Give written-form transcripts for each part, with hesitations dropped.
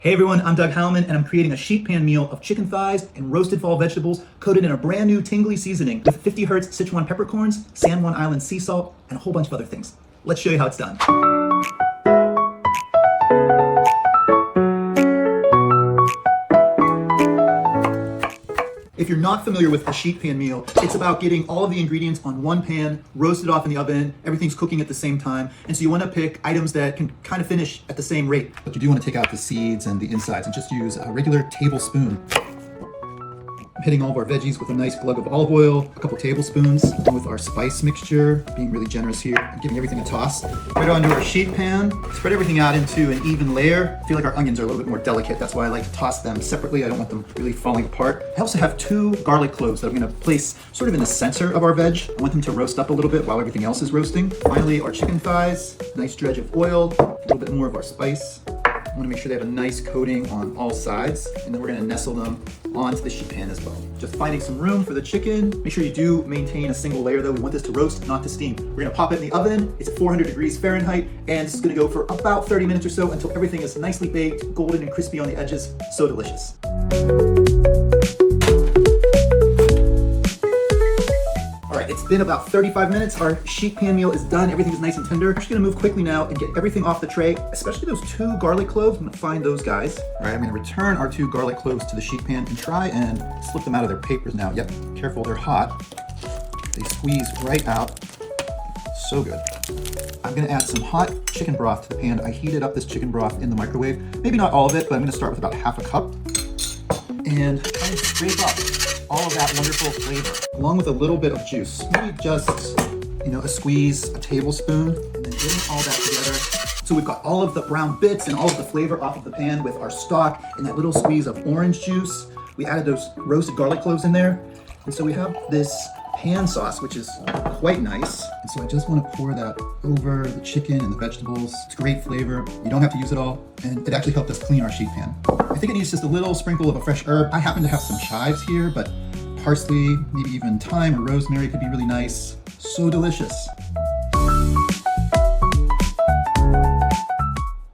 Hey everyone, I'm Doug Howman and I'm creating a sheet pan meal of chicken thighs and roasted fall vegetables coated in a brand new tingly seasoning with 50 Hertz Sichuan peppercorns, San Juan Island sea salt, and a whole bunch of other things. Let's show you how it's done. If you're not familiar with a sheet pan meal, it's about getting all of the ingredients on one pan, roasted off in the oven, everything's cooking at the same time, and so you want to pick items that can kind of finish at the same rate. But you do want to take out the seeds and the insides and just use a regular tablespoon. I'm hitting all of our veggies with a nice glug of olive oil, a couple tablespoons, and with our spice mixture, being really generous here, and giving everything a toss. Right onto our sheet pan, spread everything out into an even layer. I feel like our onions are a little bit more delicate, that's why I like to toss them separately. I don't want them really falling apart. I also have 2 garlic cloves that I'm gonna place sort of in the center of our veg. I want them to roast up a little bit while everything else is roasting. Finally, our chicken thighs, nice dredge of oil, a little bit more of our spice. I want to make sure they have a nice coating on all sides, and then we're going to nestle them onto the sheet pan as well. Just finding some room for the chicken. Make sure you do maintain a single layer though. We want this to roast, not to steam. We're going to pop it in the oven. It's at 400 degrees Fahrenheit, and this is going to go for about 30 minutes or so until everything is nicely baked, golden and crispy on the edges. So delicious. It's been about 35 minutes. Our sheet pan meal is done. Everything is nice and tender. I'm just gonna move quickly now and get everything off the tray, especially those 2 garlic cloves. I'm gonna find those guys. All right, I'm gonna return our 2 garlic cloves to the sheet pan and try and slip them out of their papers now. Yep, careful, they're hot. They squeeze right out. So good. I'm gonna add some hot chicken broth to the pan. I heated up this chicken broth in the microwave. Maybe not all of it, but I'm gonna start with about half a cup. And try and scrape up all of that wonderful flavor, along with a little bit of juice. Maybe just, a squeeze, a tablespoon, and then getting all that together. So we've got all of the brown bits and all of the flavor off of the pan with our stock and that little squeeze of orange juice. We added those roasted garlic cloves in there. And so we have this pan sauce, which is quite nice. And so I just want to pour that over the chicken and the vegetables. It's great flavor. You don't have to use it all. And it actually helped us clean our sheet pan. I think it needs just a little sprinkle of a fresh herb. I happen to have some chives here, but parsley, maybe even thyme or rosemary could be really nice. So delicious.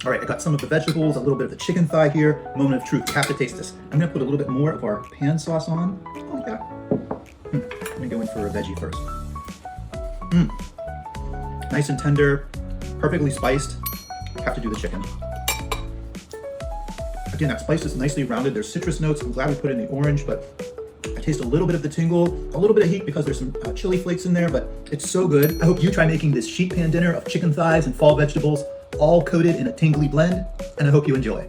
All right, I got some of the vegetables, a little bit of the chicken thigh here. Moment of truth, you have to taste this. I'm gonna put a little bit more of our pan sauce on. Oh yeah. Let me go in for a veggie first. Nice and tender, perfectly spiced. Have to do the chicken. Again, that spice is nicely rounded. There's citrus notes. I'm glad we put in the orange, but I taste a little bit of the tingle, a little bit of heat because there's some chili flakes in there, but it's so good. I hope you try making this sheet pan dinner of chicken thighs and fall vegetables, all coated in a tingly blend, and I hope you enjoy.